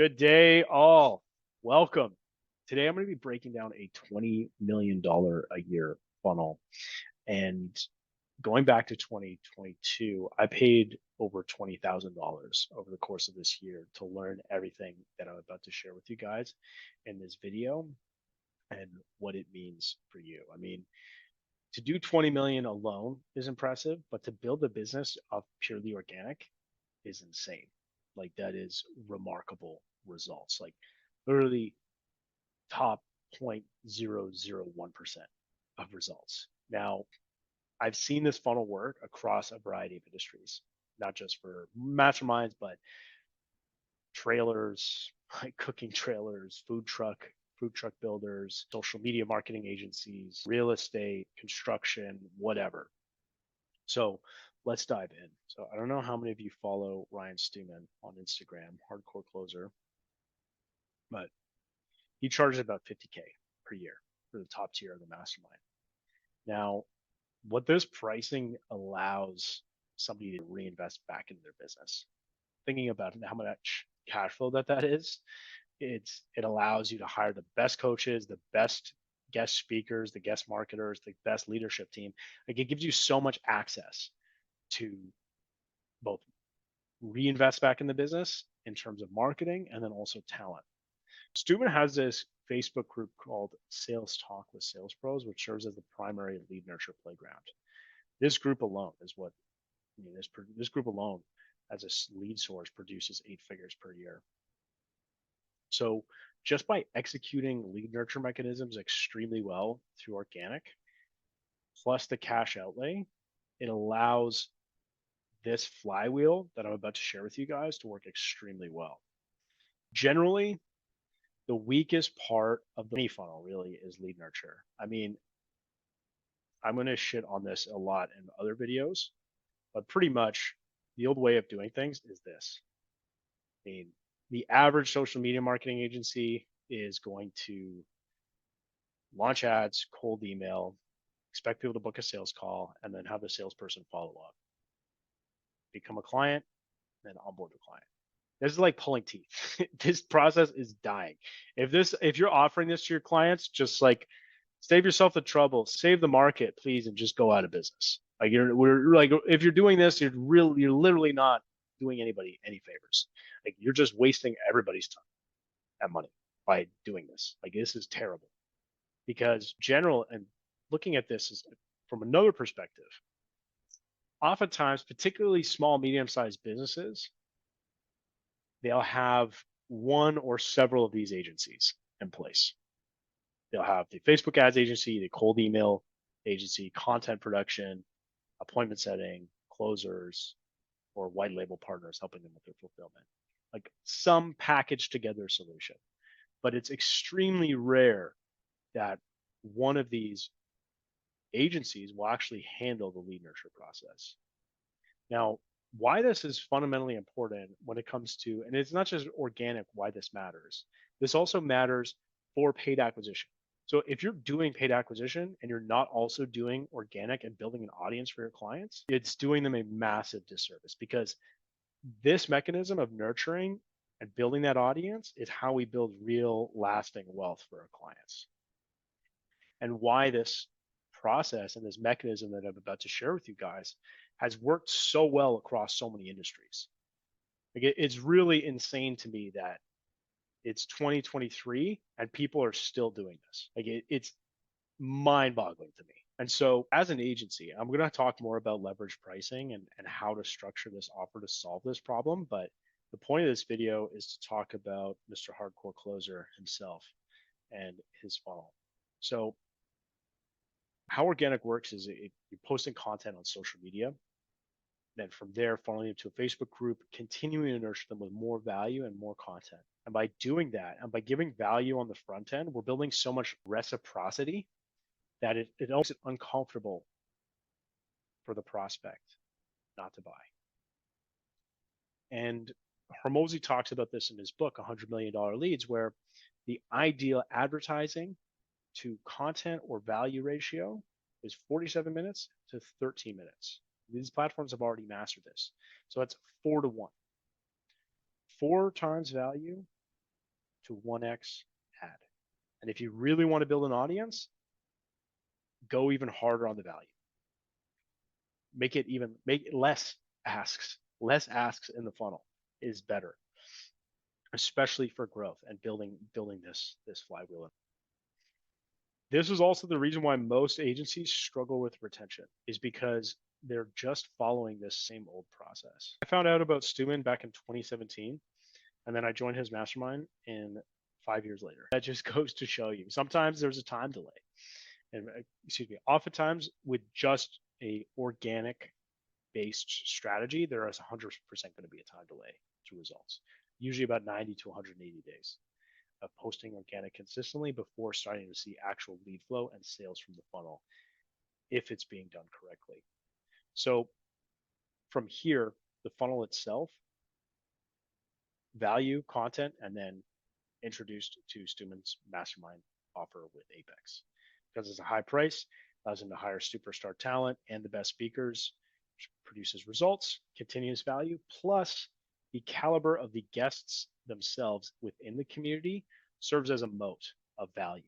Good day, all. Welcome. Today, I'm going to be breaking down a $20 million a year funnel. And going back to 2022, I paid over $20,000 over the course of this year to learn everything that I'm about to share with you guys in this video and what it means for you. I mean, to do 20 million alone is impressive, but to build a business of purely organic is insane. Like that is remarkable results. Like literally top 0.001% of results. Now, I've seen this funnel work across a variety of industries, not just for masterminds, but trailers, like cooking trailers, food truck builders, social media marketing agencies, real estate, construction, whatever. So let's dive in. So I don't know how many of you follow Ryan Stewman on Instagram, Hardcore Closer, but he charges about 50K per year for the top tier of the mastermind. Now, what this pricing allows somebody to reinvest back into their business, thinking about how much cash flow that is, it allows you to hire the best coaches, the best guest speakers, the guest marketers, the best leadership team. Like it gives you so much access to both reinvest back in the business in terms of marketing and then also talent. Steuben has this Facebook group called Sales Talk with Sales Pros, which serves as the primary lead nurture playground. This group alone is what I mean. This group alone, as a lead source, produces 8 figures per year. So just by executing lead nurture mechanisms extremely well through organic, plus the cash outlay, it allows this flywheel that I'm about to share with you guys to work extremely well. Generally, the weakest part of the funnel really is lead nurture. I mean, I'm going to shit on this a lot in other videos, but pretty much the old way of doing things is this. I mean, the average social media marketing agency is going to launch ads, cold email, expect people to book a sales call, and then have the salesperson follow up. Become a client, then onboard the client. This is like pulling teeth. This process is dying. If you're offering this to your clients, just like save yourself the trouble, save the market, please, and just go out of business. Like we're like if you're doing this, you're literally not doing anybody any favors. Like you're just wasting everybody's time and money by doing this. Like this is terrible. Because general and looking at this is from another perspective, oftentimes, particularly small, medium-sized businesses, they'll have one or several of these agencies in place. They'll have the Facebook ads agency, the cold email agency, content production, appointment setting, closers, or white label partners helping them with their fulfillment. Like some packaged together solution. But it's extremely rare that one of these agencies will actually handle the lead nurture process. Now, why this is fundamentally important when it comes to, and it's not just organic, why this matters. This also matters for paid acquisition. So if you're doing paid acquisition and you're not also doing organic and building an audience for your clients, it's doing them a massive disservice because this mechanism of nurturing and building that audience is how we build real lasting wealth for our clients. And why this process and this mechanism that I'm about to share with you guys has worked so well across so many industries. Like it's really insane to me that it's 2023 and people are still doing this. Like it's mind-boggling to me. And so as an agency, I'm going to talk more about leverage pricing and how to structure this offer to solve this problem. But the point of this video is to talk about Mr. Hardcore Closer himself and his funnel. So how organic works is you're posting content on social media. Then from there, funneling into a Facebook group, continuing to nurture them with more value and more content. And by doing that, and by giving value on the front end, we're building so much reciprocity that it makes it uncomfortable for the prospect not to buy. And Hormozi talks about this in his book, $100 million Leads, where the ideal advertising to content or value ratio is 47 minutes to 13 minutes. These platforms have already mastered this. So that's 4 to 1. 4 times value to 1x ad. And if you really want to build an audience, go even harder on the value. Make it less asks. Less asks in the funnel is better, especially for growth and building this flywheel. This is also the reason why most agencies struggle with retention, is because they're just following this same old process. I found out about Stuman back in 2017, and then I joined his mastermind in 5 years later. That just goes to show you, sometimes there's a time delay. And oftentimes with just a organic based strategy, there is 100% going to be a time delay to results, usually about 90 to 180 days of posting organic consistently before starting to see actual lead flow and sales from the funnel, if it's being done correctly. So from here, the funnel itself, value, content, and then introduced to Stuman's mastermind offer with Apex. Because it's a high price, allows him to hire superstar talent and the best speakers, produces results, continuous value, plus the caliber of the guests themselves within the community serves as a moat of value.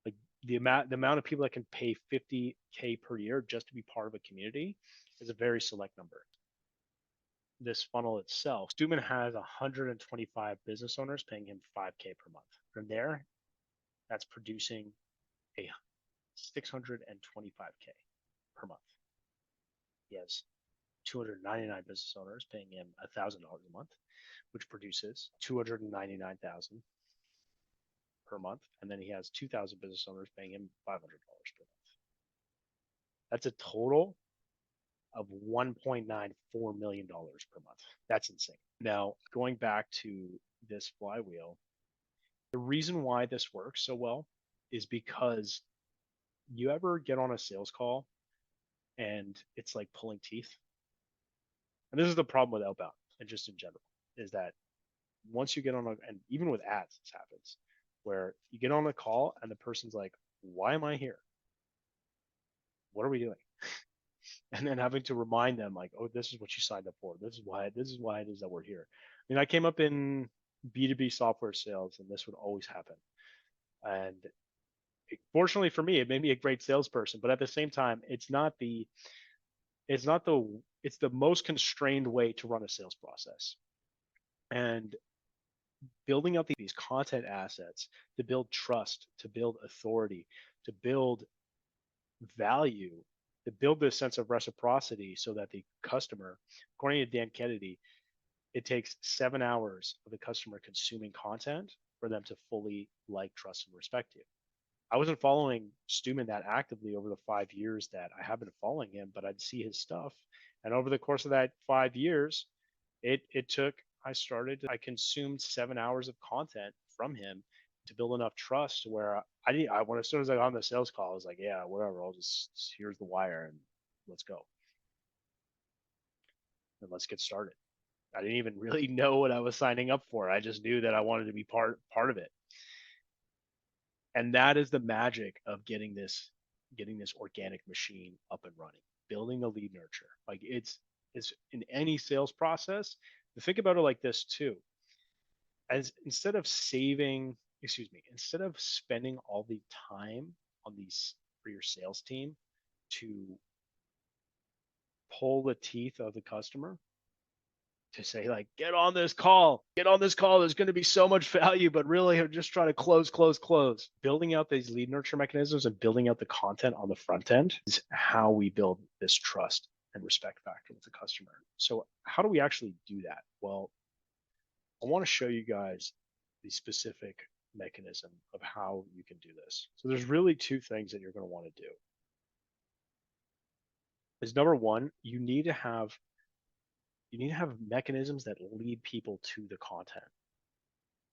Like the amount of people that can pay $50K per year just to be part of a community is a very select number. This funnel itself, Stuman has 125 business owners paying him $5K per month. From there, that's producing a $625K per month. He has 299 business owners paying him $1,000 a month, which produces $299,000 per month. And then he has 2,000 business owners paying him $500 per month. That's a total of $1.94 million per month. That's insane. Now, going back to this flywheel, the reason why this works so well is because you ever get on a sales call and it's like pulling teeth? And this is the problem with outbound and just in general, is that once you get on and even with ads, this happens, where you get on a call and the person's like, why am I here? What are we doing? And then having to remind them like, oh, this is what you signed up for. This is why it is that we're here. I mean, I came up in B2B software sales and this would always happen. And fortunately for me, it made me a great salesperson, but at the same time, it's the most constrained way to run a sales process. And building out these content assets to build trust, to build authority, to build value, to build this sense of reciprocity so that the customer, according to Dan Kennedy, it takes 7 hours of the customer consuming content for them to fully like, trust, and respect you. I wasn't following Stuman that actively over the 5 years that I have been following him, but I'd see his stuff. And over the course of that 5 years, I consumed 7 hours of content from him to build enough trust where as soon as I got on the sales call, I was like, yeah, whatever, I'll just, here's the wire and let's go. And let's get started. I didn't even really know what I was signing up for. I just knew that I wanted to be part of it. And that is the magic of getting this organic machine up and running, building the lead nurture. Like it's in any sales process, think about it like this too. Instead of spending all the time on these for your sales team to pull the teeth of the customer, to say like, get on this call, there's going to be so much value, but really I'm just trying to close. Building out these lead nurture mechanisms and building out the content on the front end is how we build this trust and respect factor with the customer. So how do we actually do that? Well, I want to show you guys the specific mechanism of how you can do this. So there's really two things that you're going to want to do. Is number one, you need to have mechanisms that lead people to the content.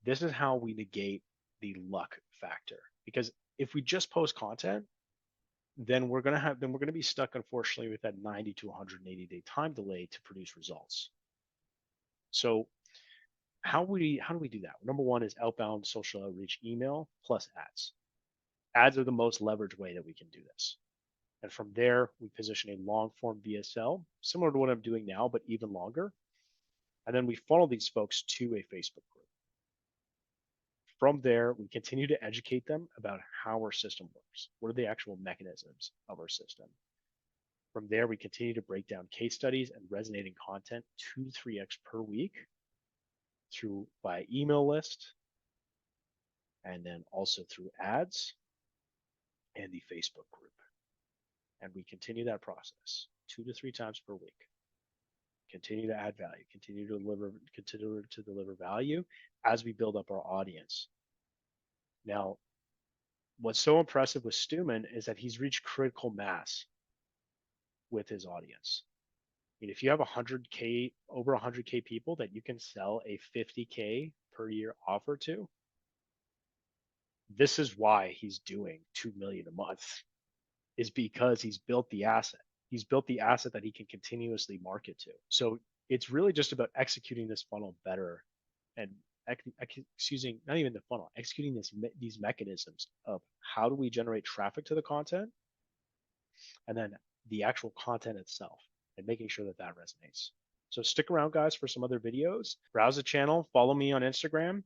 This is how we negate the luck factor. Because if we just post content, then we're going to be stuck, unfortunately, with that 90 to 180 day time delay to produce results. So how do we do that? Number one is outbound social outreach, email plus ads. Ads are the most leveraged way that we can do this. And from there, we position a long form VSL, similar to what I'm doing now, but even longer. And then we funnel these folks to a Facebook group. From there, we continue to educate them about how our system works. What are the actual mechanisms of our system? From there, we continue to break down case studies and resonating content 2 to 3x per week through by email list, and then also through ads and the Facebook group. And we continue that process 2 to 3 times per week. Continue to add value, continue to deliver value as we build up our audience. Now, what's so impressive with Stuman is that he's reached critical mass with his audience. I mean, if you have 100K, over 100K people that you can sell a 50K per year offer to, this is why he's doing 2 million a month, is because he's built the asset. He's built the asset that he can continuously market to. So it's really just about executing this funnel better and not even the funnel, executing these mechanisms of how do we generate traffic to the content, and then the actual content itself, and making sure that that resonates. So stick around, guys, for some other videos. Browse the channel, follow me on Instagram,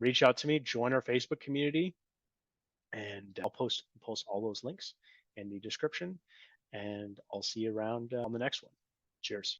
reach out to me, join our Facebook community, and I'll post all those links in the description. And I'll see you around on the next one. Cheers.